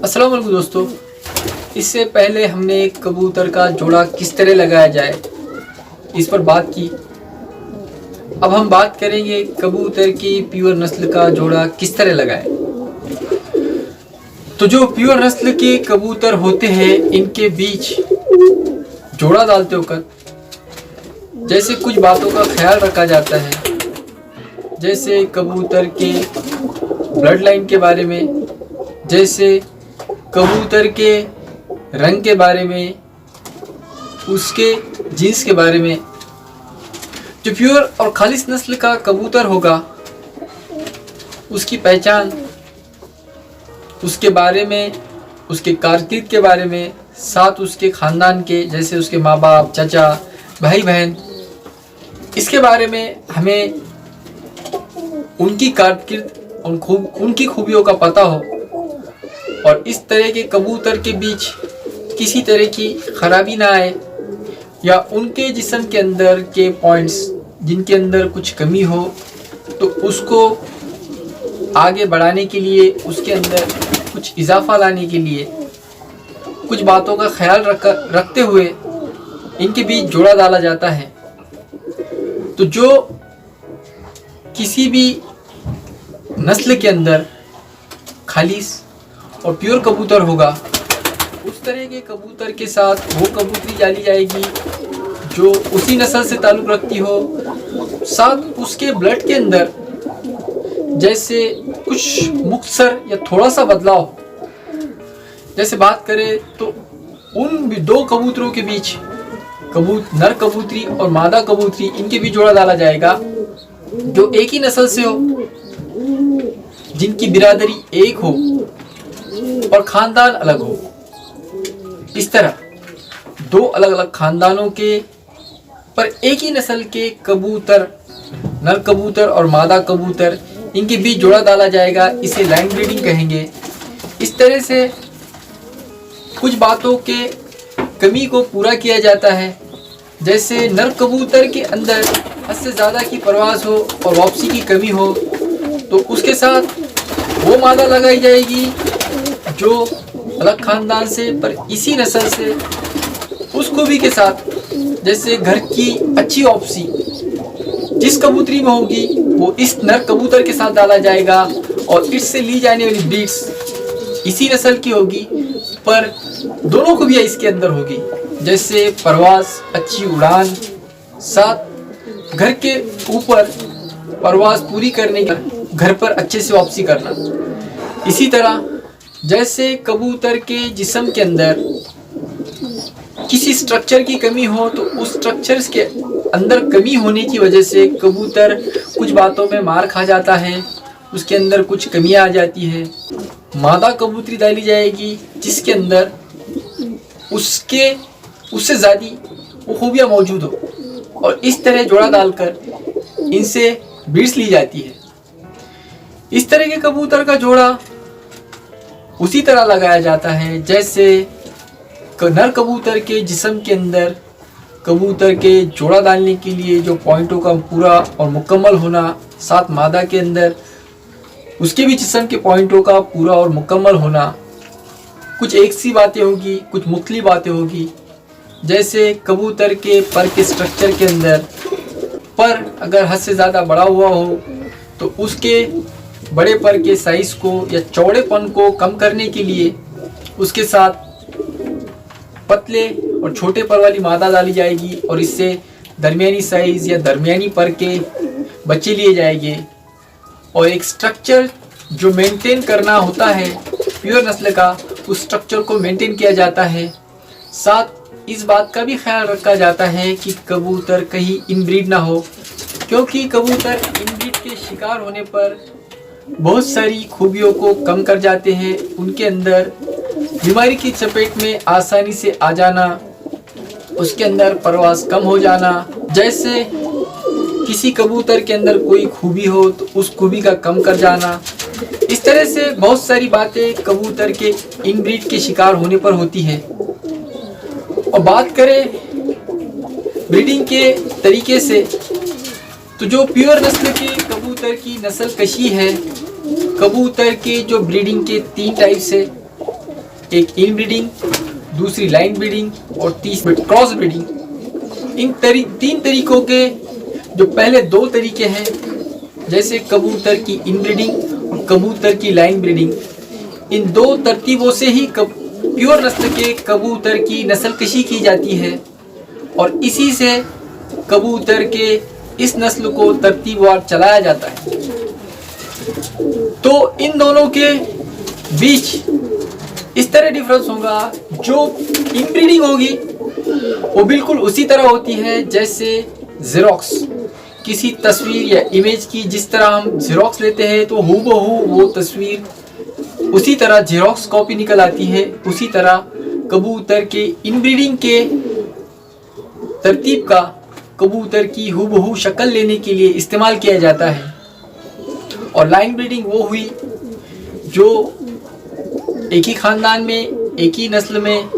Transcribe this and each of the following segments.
अस्सलाम वालेकुम दोस्तों। इससे पहले हमने कबूतर का जोड़ा किस तरह लगाया जाए इस पर बात की। अब हम बात करेंगे कबूतर की प्योर नस्ल का जोड़ा किस तरह लगाए। तो जो प्योर नस्ल के कबूतर होते हैं इनके बीच जोड़ा डालते वक्त जैसे कुछ बातों का ख्याल रखा जाता है, जैसे कबूतर के ब्लड लाइन के बारे में, जैसे कबूतर के रंग के बारे में, उसके जीन्स के बारे में। जो प्योर और खालिस नस्ल का कबूतर होगा उसकी पहचान, उसके बारे में, उसके कारकिर्द के बारे में, साथ उसके ख़ानदान के जैसे उसके माँ बाप, चाचा, भाई बहन, इसके बारे में हमें उनकी कारकिर्द, उनकी खूबियों का पता हो और इस तरह के कबूतर के बीच किसी तरह की खराबी ना आए या उनके जिस्म के अंदर के पॉइंट्स जिनके अंदर कुछ कमी हो तो उसको आगे बढ़ाने के लिए, उसके अंदर कुछ इजाफा लाने के लिए कुछ बातों का ख्याल रखते हुए इनके बीच जोड़ा डाला जाता है। तो जो किसी भी नस्ल के अंदर खालिस और प्योर कबूतर होगा उस तरह के कबूतर के साथ वो कबूतरी डाली जाएगी जो उसी नस्ल से ताल्लुक़ रखती हो, साथ उसके ब्लड के अंदर जैसे कुछ मुख्तसर या थोड़ा सा बदलाव। जैसे बात करें तो उन दो कबूतरों के बीच नर कबूतरी और मादा कबूतरी, इनके बीच जोड़ा डाला जाएगा जो एक ही नस्ल से हो, जिनकी बिरादरी एक हो और ख़ानदान अलग हो। इस तरह दो अलग अलग ख़ानदानों के पर एक ही नस्ल के कबूतर, नर कबूतर और मादा कबूतर, इनके बीच जोड़ा डाला जाएगा। इसे लाइन ब्रीडिंग कहेंगे। इस तरह से कुछ बातों के कमी को पूरा किया जाता है, जैसे नर कबूतर के अंदर हद से ज़्यादा की परवाज़ हो और वापसी की कमी हो तो उसके साथ वो मादा लगाई जाएगी जो अलग ख़ानदान से पर इसी नस्ल से उस खूबी के साथ, जैसे घर की अच्छी वापसी जिस कबूतरी में होगी वो इस नर कबूतर के साथ डाला जाएगा और इससे ली जाने वाली ब्रीड्स इसी नस्ल की होगी पर दोनों खूबियाँ इसके अंदर होगी, जैसे परवाज़, अच्छी उड़ान, साथ घर के ऊपर परवाज़ पूरी करने का, घर पर अच्छे से वापसी करना। इसी तरह जैसे कबूतर के जिस्म के अंदर किसी स्ट्रक्चर की कमी हो तो उस स्ट्रक्चर्स के अंदर कमी होने की वजह से कबूतर कुछ बातों में मार खा जाता है, उसके अंदर कुछ कमियां आ जाती है। मादा कबूतरी डाली जाएगी जिसके अंदर उससे ज़्यादा वो खूबियाँ मौजूद हो और इस तरह जोड़ा डालकर इनसे ब्रीड्स ली जाती है। इस तरह के कबूतर का जोड़ा उसी तरह लगाया जाता है जैसे नर कबूतर के जिस्म के अंदर कबूतर के जोड़ा डालने के लिए जो पॉइंटों का पूरा और मुकम्मल होना, साथ मादा के अंदर उसके भी जिस्म के पॉइंटों का पूरा और मुकम्मल होना। कुछ एक सी बातें होगी, कुछ मुख्तलिफ बातें होगी, जैसे कबूतर के पर के स्ट्रक्चर के अंदर पर अगर हद से ज़्यादा बड़ा हुआ हो तो उसके बड़े पर के साइज़ को या चौड़ेपन को कम करने के लिए उसके साथ पतले और छोटे पर वाली मादा डाली जाएगी और इससे दरमियानी साइज़ या दरमियानी पर के बच्चे लिए जाएंगे। और एक स्ट्रक्चर जो मेंटेन करना होता है प्योर नस्ल का, उस स्ट्रक्चर को मेंटेन किया जाता है। साथ इस बात का भी ख्याल रखा जाता है कि कबूतर कहीं इनब्रीड ना हो, क्योंकि कबूतर इनब्रीड के शिकार होने पर बहुत सारी खूबियों को कम कर जाते हैं। उनके अंदर बीमारी की चपेट में आसानी से आ जाना, उसके अंदर परवाज़ कम हो जाना, जैसे किसी कबूतर के अंदर कोई खूबी हो तो उस खूबी का कम कर जाना। इस तरह से बहुत सारी बातें कबूतर के इनब्रीड के शिकार होने पर होती है। और बात करें ब्रीडिंग के तरीके से तो जो प्योर नस्ल के कबूतर की नस्ल कशी है, कबूतर के जो ब्रीडिंग के 3 टाइप्स है। एक इनब्रीडिंग, दूसरी लाइन ब्रीडिंग और तीसरी क्रॉस ब्रीडिंग। इन तीन तरीकों के जो पहले दो तरीके हैं, जैसे कबूतर की इनब्रीडिंग और कबूतर की लाइन ब्रीडिंग, इन दो तरतीबों से ही प्योर नस्ल के कबूतर की नस्लकशी की जाती है और इसी से कबूतर के इस नस्ल को तरतीबवार चलाया जाता है। तो इन दोनों के बीच इस तरह डिफरेंस होगा, जो इनब्रीडिंग होगी वो बिल्कुल उसी तरह होती है जैसे जेरोक्स किसी तस्वीर या इमेज की जिस तरह हम जेरोक्स लेते हैं तो हूबहू वो तस्वीर उसी तरह जेरोक्स कॉपी निकल आती है। उसी तरह कबूतर के इनब्रीडिंग के तरतीब का कबूतर की हूबहू शक्ल लेने के लिए इस्तेमाल किया जाता है। और लाइन ब्रीडिंग वो हुई जो एक ही खानदान में, एक ही नस्ल में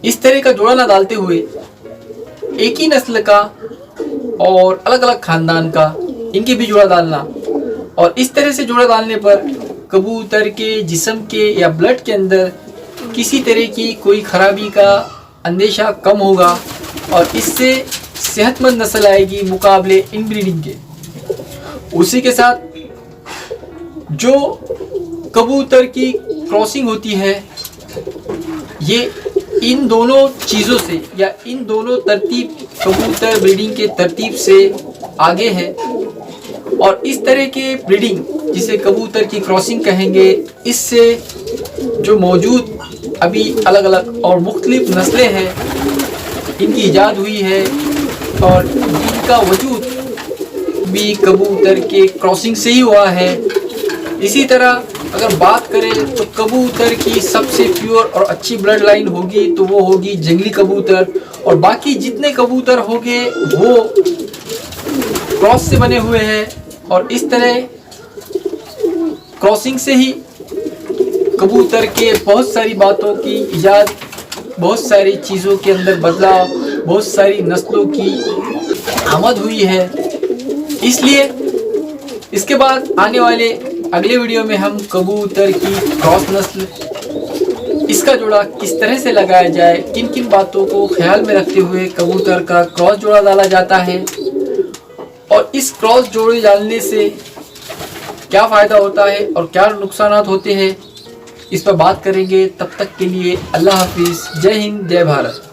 इस तरह का जोड़ा ना डालते हुए एक ही नस्ल का और अलग अलग खानदान का इनके भी जोड़ा डालना, और इस तरह से जोड़ा डालने पर कबूतर के जिस्म के या ब्लड के अंदर किसी तरह की कोई खराबी का अंदेशा कम होगा और इससे सेहतमंद नस्ल आएगी मुकाबले इनब्रीडिंग के। उसी के साथ जो कबूतर की क्रॉसिंग होती है ये इन दोनों चीज़ों से या इन दोनों तरतीब कबूतर ब्रीडिंग के तरतीब से आगे है। और इस तरह के ब्रीडिंग जिसे कबूतर की क्रॉसिंग कहेंगे, इससे जो मौजूद अभी अलग अलग और मुख्तलिफ नस्लें हैं इनकी इजाद हुई है और इनका वजूद भी कबूतर के क्रॉसिंग से ही हुआ है। इसी तरह अगर बात करें तो कबूतर की सबसे प्योर और अच्छी ब्लड लाइन होगी तो वो होगी जंगली कबूतर, और बाकी जितने कबूतर होंगे वो क्रॉस से बने हुए हैं। और इस तरह क्रॉसिंग से ही कबूतर के बहुत सारी बातों की इजाद, बहुत सारी चीज़ों के अंदर बदलाव, बहुत सारी नस्लों की आमद हुई है। इसलिए इसके बाद आने वाले अगले वीडियो में हम कबूतर की क्रॉस नस्ल, इसका जोड़ा किस तरह से लगाया जाए, किन किन बातों को ख्याल में रखते हुए कबूतर का क्रॉस जोड़ा डाला जाता है और इस क्रॉस जोड़े डालने से क्या फ़ायदा होता है और क्या नुकसानात होते हैं, इस पर बात करेंगे। तब तक के लिए अल्लाह हाफिज़। जय हिंद, जय भारत।